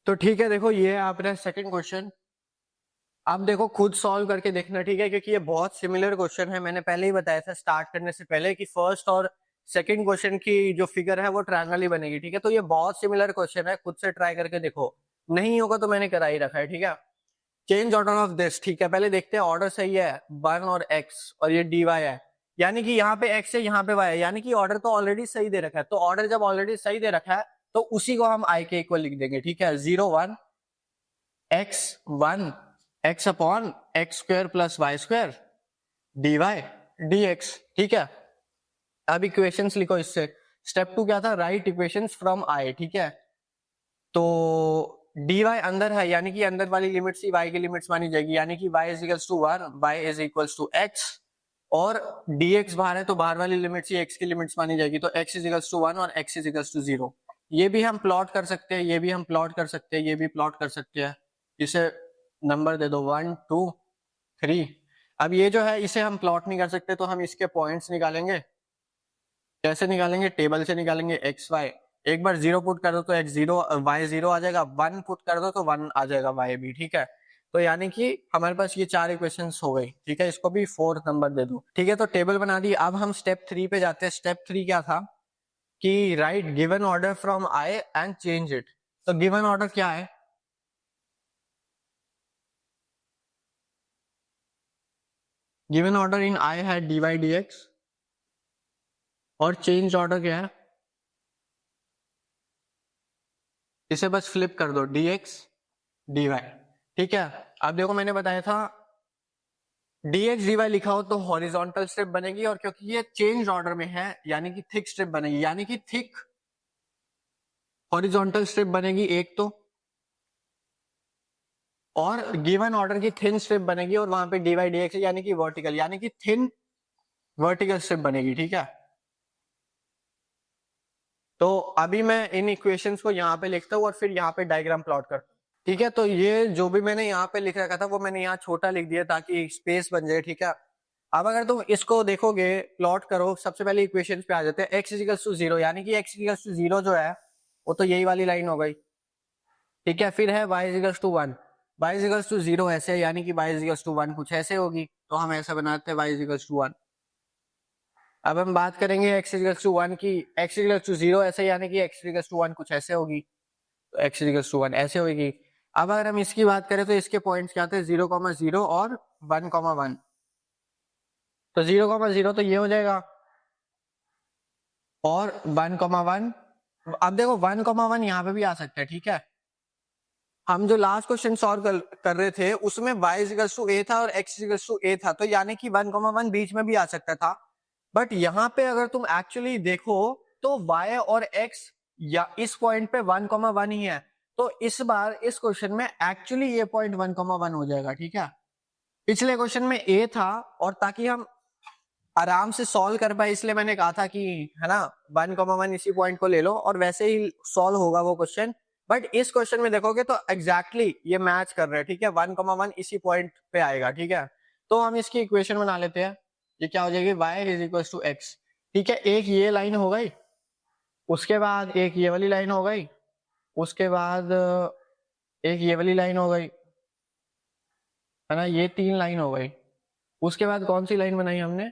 तो ठीक है, देखो ये है आपका सेकंड क्वेश्चन। आप देखो खुद सॉल्व करके देखना, ठीक है, क्योंकि ये बहुत सिमिलर क्वेश्चन है। मैंने पहले ही बताया था स्टार्ट करने से पहले कि फर्स्ट और सेकंड क्वेश्चन की जो फिगर है वो ट्रायंगल ही बनेगी, ठीक है। तो ये बहुत सिमिलर क्वेश्चन है, खुद से ट्राई करके देखो, नहीं होगा तो मैंने करा ही रखा है, ठीक है। चेंज ऑर्डर ऑफ दिस, ठीक है, पहले देखते हैं ऑर्डर सही है, 1 और x और ये dy है, यानी कि यहाँ पे x है यहाँ पे y है, यानी कि ऑर्डर तो ऑलरेडी सही दे रखा है। तो ऑर्डर जब ऑलरेडी सही दे रखा है तो उसी को हम i के इक्वल लिख देंगे, ठीक है। 0 1 x1 x upon x square plus y square dy dx, ठीक है। अब इक्वेशंस लिखो इससे। स्टेप 2 क्या था, राइट इक्वेशंस फ्रॉम i, ठीक है। तो dy अंदर है, यानी कि अंदर वाली लिमिट्स ही y की लिमिट्स मानी जाएगी, यानी कि y is equals to 1, y is equals to x, और dx बाहर है तो बाहर वाली लिमिट्स ही x की लिमिट्स मानी जाएगी। तो x इज इक्वल्स टू 1 और x इज इक्वल्स टू 0। ये भी हम प्लॉट कर सकते हैं, ये भी हम प्लॉट कर सकते हैं, ये भी प्लॉट कर सकते हैं। इसे नंबर दे दो 1 2 3। अब ये जो है इसे हम प्लॉट नहीं कर सकते, तो हम इसके पॉइंट्स निकालेंगे। कैसे निकालेंगे, टेबल से निकालेंगे। एक्स वाई, एक बार 0 पुट कर दो तो x 0 y 0 आ जाएगा, 1 पुट कर दो तो 1 आ जाएगा y भी, ठीक है। तो यानी कि हमारे पास ये 4 इक्वेशंस हो गई, ठीक है। इसको भी 4th नंबर दे दो, ठीक है। तो टेबल बना दी। अब हम स्टेप 3 पे जाते हैं। स्टेप 3 क्या था कि right given order from i and change it. तो गिवन ऑर्डर क्या है, गिवन ऑर्डर इन i है dy dx, और चेंज ऑर्डर क्या है, इसे बस फ्लिप कर दो, dx dy, ठीक है। अब देखो मैंने बताया था dx dy लिखा हो तो हॉरिजॉन्टल स्ट्रिप बनेगी, और क्योंकि ये चेंज ऑर्डर में है यानी कि थिक स्ट्रिप बनेगी, यानी कि थिक हॉरिजॉन्टल स्ट्रिप बनेगी एक तो, और गिवन ऑर्डर की थिन स्ट्रिप बनेगी, और वहां पे dy dx यानी कि वर्टिकल, यानी कि थिन वर्टिकल स्ट्रिप बनेगी, ठीक है। तो अभी मैं इन इक्वेशंस को यहाँ पे लिखता हूँ और फिर यहाँ पे डायग्राम प्लॉट करता हूँ, ठीक है। तो ये जो भी मैंने यहाँ पे लिख रखा था वो मैंने यहाँ छोटा लिख दिया ताकि स्पेस बन जाए, ठीक है। अब अगर तुम इसको देखोगे, प्लॉट करो, सबसे पहले इक्वेशंस पे आ जाते हैं। x इक्वल्स टू 0, यानी कि x इक्वल्स टू 0 जो है वो तो यही वाली लाइन हो गई, ठीक है। फिर है y equals to 1, y equals to 0 ऐसे, यानी कि y इक्वल्स टू 1 कुछ ऐसे होगी, तो हम ऐसा बनाते हैं y इक्वल्स टू 1। अब हम बात करेंगे x इक्वल्स टू 1 की, x इक्वल्स टू 0 ऐसे, यानी कि x इक्वल्स टू 1 कुछ ऐसे होगी, तो x इक्वल्स टू 1 ऐसे होगी। अब अगर हम इसकी बात करें तो इसके पॉइंट्स क्या थे, 0,0 और 1,1। तो 0,0 तो ये हो जाएगा, और 1,1। अब देखो 1,1 यहाँ पे भी आ सकता है, ठीक है। हम जो लास्ट क्वेश्चन सॉल्व कर रहे थे उसमें y इक्वल्स टू a था और x इक्वल्स टू a था, तो यानी कि 1,1 बीच में भी आ सकता था। बट यहाँ पे अगर तुम एक्चुअली देखो तो y और x या इस पॉइंट पे 1,1 ही है, तो इस बार इस क्वेश्चन में एक्चुअली ये पॉइंट 1,1 हो जाएगा, ठीक है। पिछले क्वेश्चन में a था, और ताकि हम आराम से सॉल्व कर पाए इसलिए मैंने कहा था कि है ना 1,1 इसी पॉइंट को ले लो और वैसे ही सॉल्व होगा वो क्वेश्चन। बट इस क्वेश्चन में देखोगे तो एग्जैक्टली ये मैच कर रहे हैं, ठीक है। 1,1 इसी पॉइंट पे आएगा, ठीक है। तो हम इसकी इक्वेशन बना लेते हैं। ये क्या हो जाएगी, y is equal to x, ठीक है। एक ये लाइन हो गई, उसके बाद एक ये वाली लाइन हो गई, उसके बाद एक ये वाली लाइन हो गई, है ना, ये 3 लाइन हो गई। उसके बाद कौन सी लाइन बनाई हमने,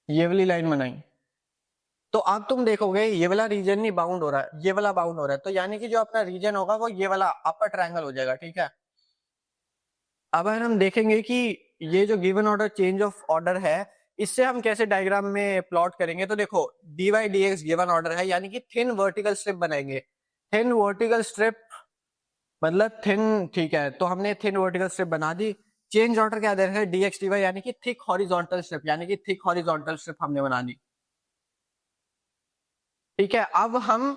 ये वाली लाइन बनाई। तो अब तुम देखोगे ये वाला रीजन नहीं बाउंड हो रहा है, ये वाला बाउंड हो रहा है, तो यानी कि जो अपना रीजन होगा वो ये वाला अपर ट्रायंगल हो जाएगा, ठीक है। अब हम देखेंगे कि ये जो given order change of order है इससे हम कैसे डायग्राम में प्लॉट करेंगे। तो देखो dy dx गिवन ऑर्डर है, यानी कि थिन वर्टिकल स्ट्रिप बनाएंगे। थिन वर्टिकल स्ट्रिप मतलब थिन, ठीक है। तो हमने थिन वर्टिकल स्ट्रिप बना दी। चेंज ऑर्डर क्या दे रहा है, dx dy, यानी कि थिक हॉरिजॉन्टल स्ट्रिप, यानी कि थिक हॉरिजॉन्टल स्ट्रिप हमने बना दी, ठीक है। अब हम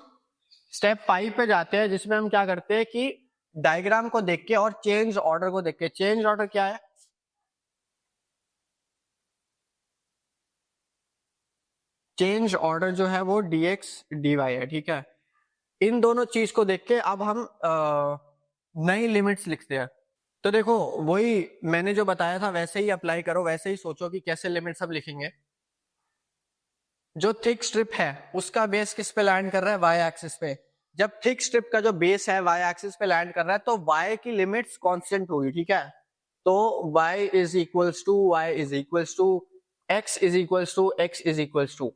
स्टेप 5 पे जाते हैं जिसमें हम क्या करते हैं कि डायग्राम को देख के और चेंज ऑर्डर को देख के, चेंज ऑर्डर क्या है, चेंज ऑर्डर जो है वो dx dy है, ठीक है। इन दोनों चीज को देख के अब हम नई लिमिट्स लिखते हैं। तो देखो वही मैंने जो बताया था वैसे ही अप्लाई करो, वैसे ही सोचो कि कैसे लिमिट्स हम लिखेंगे। जो थिक स्ट्रिप है उसका बेस किस पे लैंड कर रहा है, वाई एक्सिस पे, जब थिक स्ट्रिप का जो बेस है y एक्सिस पे लैंड कर रहा है तो y की लिमिट्स कांस्टेंट होगी, ठीक है। तो y is equals to y is equals to x is equals to x is equals to,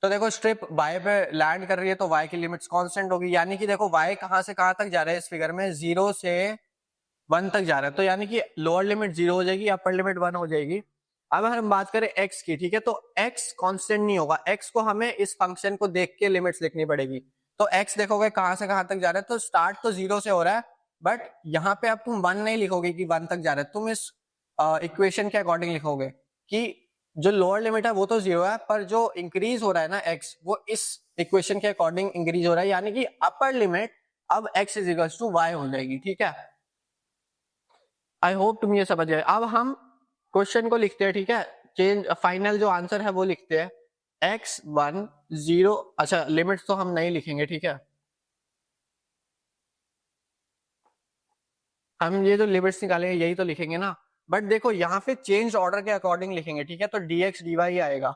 तो देखो स्ट्रिप y पे लैंड कर रही है तो y की लिमिट्स कांस्टेंट होगी, यानी कि देखो y कहां से कहां तक जा रहा है इस फिगर में, 0 से 1 तक जा रहा है, तो यानी कि लोअर लिमिट 0 हो जाएगी, अपर लिमिट 1 हो जाएगी। अब हम बात करें x की, ठीक है, तो x कांस्टेंट नहीं होगा, x को हमें इस फंक्शन को देख के लिमिट्स लिखनी पड़ेगी। तो x देखोगे कहां से कहां तक जा रहा है, तो स्टार्ट तो 0 से हो रहा है, बट यहाँ पे अब तुम 1 नहीं लिखोगे कि 1 तक जा रहा है, तुम इस इक्वेशन के अकॉर्डिंग लिखोगे कि जो लोअर लिमिट है वो तो 0 है, पर जो इंक्रीज हो रहा है ना x, वो इस इक्वेशन के अकॉर्डिंग इंक्रीज हो रहा है, यानी कि अपर लिमिट अब x is equal to y हो जाएगी, ठीक है। आई होप तुम ये समझ गए। अब हम क्वेश्चन को लिखते हैं, ठीक है, चेंज फाइनल जो आंसर है वो लिखते हैं, x1 0, अच्छा लिमिट्स तो हम नहीं लिखेंगे, ठीक है, हम ये जो लिमिट्स निकालेंगे यही तो लिखेंगे ना, बट देखो यहाँ पे चेंज ऑर्डर के अकॉर्डिंग लिखेंगे, ठीक है, तो dx dy ही आएगा।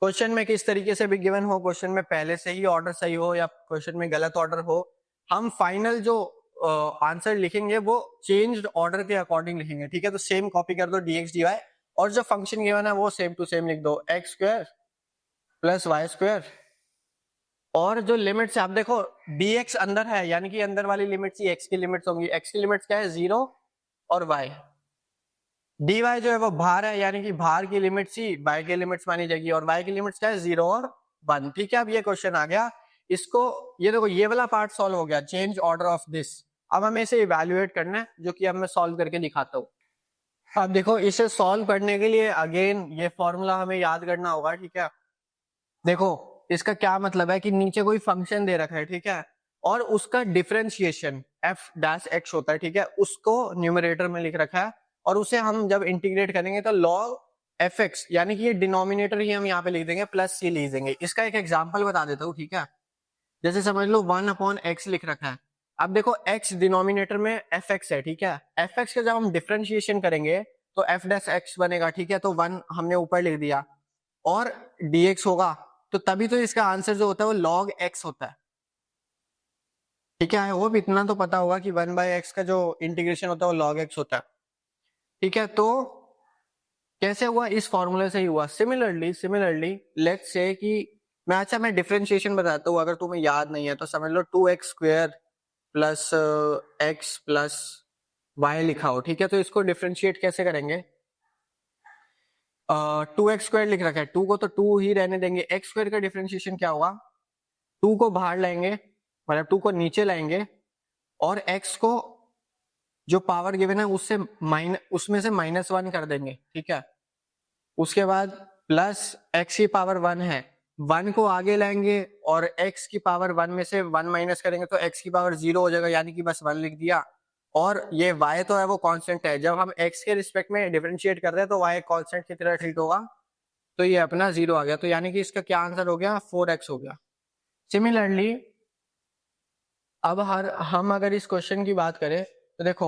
क्वेश्चन में किस तरीके से भी गिवन हो, क्वेश्चन में पहले से ही ऑर्डर सही हो या क्वेश्चन में गलत ऑर्डर हो, हम फाइनल जो आंसर लिखेंगे वो चेंज्ड ऑर्डर के अकॉर्डिंग लिखेंगे, ठीक है। तो सेम कॉपी कर दो dx dy, और जो फंक्शन गिवन है वो सेम टू सेम लिख दो, x square plus y square, और जो लिमिट्स आप देखो dx अंदर है, यानी कि अंदर वाली लिमिट्स ही x की लिमिट्स होंगी, x की लिमिट्स क्या है 0 और y, dy जो है वो बाहर है, यानी कि बाहर की लिमिट्स ही y की लिमिट्स मानी जाएगी, और y की लिमिट्स क्या है 0 और 1, ठीक है। अब ये क्वेश्चन आ गया, इसको ये देखो ये वाला पार्ट सॉल्व हो गया, चेंज ऑर्डर ऑफ दिस। अब हमें इसे इवेल्युएट करना है, जो कि अब मैं सॉल्व करके दिखाता हूँ। अब देखो इसे सॉल्व करने के लिए अगेन ये फॉर्मूला हमें याद करना होगा, ठीक है। देखो इसका क्या मतलब है कि नीचे कोई फंक्शन दे रखा है, ठीक है, और उसका डिफरेंशिएशन f डैश x होता है, ठीक है, उसको न्यूमरेटर में लिख रखा है, और उसे हम जब इंटीग्रेट करेंगे तो log fx, यानी कि ये डिनोमिनेटर ही हम यहाँ पे लिख देंगे, प्लस c लिख देंगे। इसका एक एग्जांपल बता देता हूँ, ठीक है, जैसे समझ लो 1/x लिख रखा है, अब देखो x डिनोमिनेटर में fx है, ठीक है, fx का जब हम डिफरेंशिएशन करेंगे तो f डैश x बनेगा, ठीक है, तो 1 हमने ऊपर लिख दिया, और dx होगा, तो तभी तो इसका आंसर जो होता है वो log x होता है, ठीक है। वो भी इतना तो पता होगा कि 1/x का जो इंटीग्रेशन होता है वो log x होता है, ठीक है। तो कैसे हुआ, इस फॉर्मूले से ही हुआ। सिमिलरली लेट्स से कि मैं डिफरेंशिएशन बताता हूँ, अगर तुम्हें याद नहीं है तो समझ लो 2x square plus x plus y लिखा हो, ठीक है, तो इसको डिफरेंशिएट कैसे करेंगे, 2x स्क्वायर लिख रखा है, 2 को तो 2 ही रहने देंगे, x स्क्वायर का डिफरेंशिएशन क्या होगा, 2 को बाहर लाएंगे, मतलब 2 को नीचे लाएंगे, और x को जो पावर गिवन है उसमें से -1 कर देंगे, ठीक है। उसके बाद प्लस x की पावर 1 है, 1 को आगे लाएंगे और x की पावर 1 में से 1 माइनस करेंगे तो x की पावर 0 हो जाएगा, यानी कि बस 1 लिख दिया। और ये y तो है वो कांस्टेंट है, जब हम x के रिस्पेक्ट में डिफरेंशिएट कर रहे हैं तो y कांस्टेंट की तरह ट्रीट होगा, तो ये अपना 0 आ गया, तो यानी कि इसका क्या आंसर हो गया, 4x हो गया। सिमिलरली अब हम अगर इस क्वेश्चन की बात करें तो देखो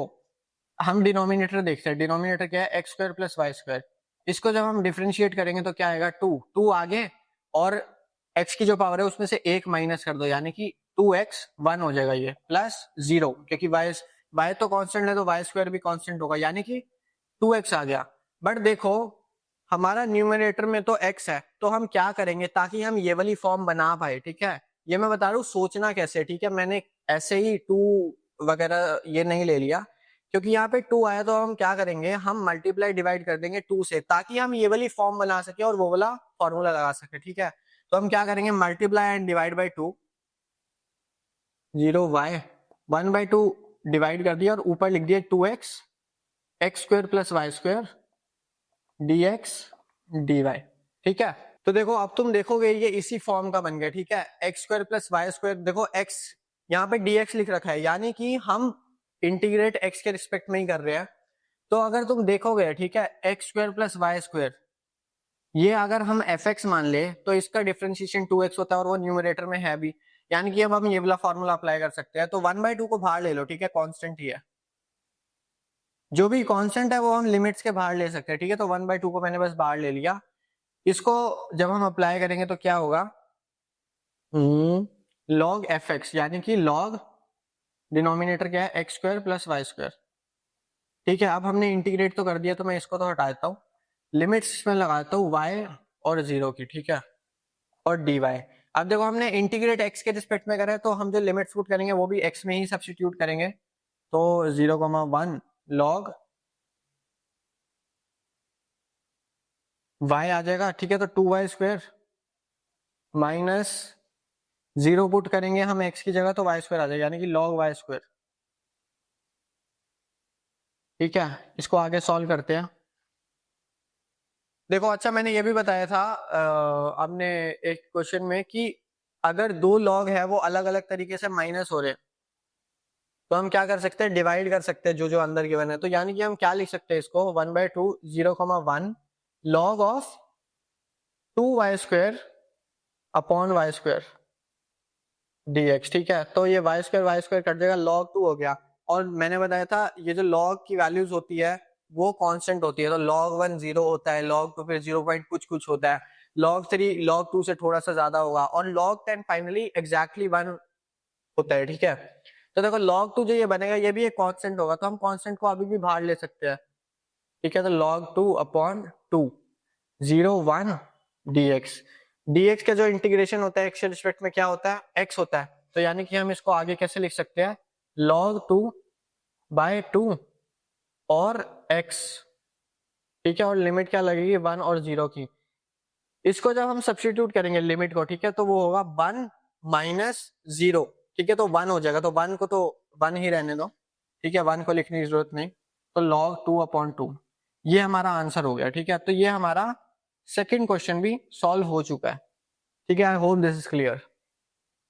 हम डिनोमिनेटर देखते हैं, डिनोमिनेटर क्या है, x square plus y square, इसको जब हम डिफरेंशिएट करेंगे तो क्या आएगा, 2 आगे, और x की जो पावर है उसमें से 1 माइनस कर दो, यानी कि 2x 1 हो जाएगा, ये प्लस 0, क्योंकि y तो कांस्टेंट है तो वाई स्क्वायर भी कांस्टेंट होगा, यानी कि 2x आ गया। बट देखो हमारा न्यूमरेटर में तो x है, तो हम क्या करेंगे ताकि हम ये वाली फॉर्म बना पाए, ठीक है, ये मैं बता रहा हूँ सोचना कैसे, ठीक है, मैंने ऐसे ही 2 वगैरह ये नहीं ले लिया, क्योंकि यहाँ पे 2 आया तो हम क्या करेंगे, हम मल्टीप्लाई डिवाइड कर देंगे 2 से, ताकि हम ये वाली फॉर्म बना सके और वो वाला फॉर्मूला लगा सके, ठीक है। तो हम क्या करेंगे, multiply and divide by 2, 0y 1/2 divide कर दिया और ऊपर लिख दिया 2x x square plus y square dx dy, ठीक है। तो देखो अब तुम देखोगे ये इसी फॉर्म का बन गया, ठीक है, x square plus y square, देखो x यहाँ पे dx लिख रखा है, यानी कि हम इंटीग्रेट x के रिस्पेक्ट में ही कर रहे हैं। तो अगर तुम देखोगे, ठीक है, x square plus y square, ये अगर हम fx मान ले तो इसका डिफरेंशिएशन 2x होता है और वो न्यूमरेटर में है भी, यानी कि अब हम ये वाला फॉर्मूला अप्लाई कर सकते हैं। तो 1/2 को बाहर ले लो, ठीक है, कांस्टेंट ही है, जो भी कांस्टेंट है वो हम लिमिट्स के बाहर ले सकते हैं, ठीक है। तो 1/2 को मैंने बस बाहर ले लिया, इसको जब हम अप्लाई करेंगे तो क्या होगा, log fx, यानी कि log डिनोमिनेटर क्या है x square plus y square. ठीक है, अब हमने इंटीग्रेट तो कर दिया तो मैं इसको तो हटा देता हूँ, लिमिट्स इसमें लगाता हूँ y और 0 की, ठीक है, और dy। अब देखो हमने इंटीग्रेट x के रिस्पेक्ट में करा है तो हम जो लिमिट्स पुट करेंगे वो भी x में ही सब्स्टिट्यूट करेंगे। तो 0,1 log y आ जाएगा, ठीक है, तो 2y स्क्वायर माइनस 0 पुट करेंगे हम x की जगह तो y स्क्वायर आ जाएगा, यानी कि log y स्क्वायर। ठीक है, इसको आगे सॉल्व करते हैं। देखो अच्छा, मैंने ये भी बताया था आपने एक क्वेश्चन में कि अगर दो लॉग है वो अलग अलग तरीके से माइनस हो रहे हैं तो हम क्या कर सकते हैं, डिवाइड कर सकते हैं जो जो अंदर गिवन है। तो यानी कि हम क्या लिख सकते हैं इसको, 1/2 0,1 log of 2y square upon y square dx। ठीक है, तो ये वाई स्क्वायर कट जाएगा, log 2 हो गया। और मैंने बताया था ये जो log की वैल्यूज होती है वो कांस्टेंट होती है, तो log 1 0 होता है, log 2 फिर 0 पॉइंट कुछ कुछ होता है, log 3 log 2 से थोड़ा सा ज्यादा होगा, और log 10 फाइनली एग्जैक्टली 1 होता है। ठीक है, तो देखो log 2 जो ये बनेगा ये भी एक कांस्टेंट होगा, तो हम कांस्टेंट को अभी भी बाहर ले सकते हैं। ठीक है, तो log 2 अपॉन 2 0 1 dx। dx का जो इंटीग्रेशन होता है x के रिस्पेक्ट में क्या होता है, x होता है, तो यानी कि हम इसको आगे कैसे लिख सकते हैं, log 2/2 और x। ठीक है, और लिमिट क्या लगेगी 1 और 0 की। इसको जब हम सब्स्टिट्यूट करेंगे लिमिट को, ठीक है, तो वो होगा 1 माइनस 0। ठीक है, तो 1 हो जाएगा, तो 1 को तो 1 ही रहने दो। ठीक है, 1 को लिखने की जरूरत नहीं, तो log 2/2 ये हमारा आंसर हो गया। ठीक है, तो ये हमारा सेकंड क्वेश्चन भी सॉल्व हो चुका है। ठीक है, I hope this is clear.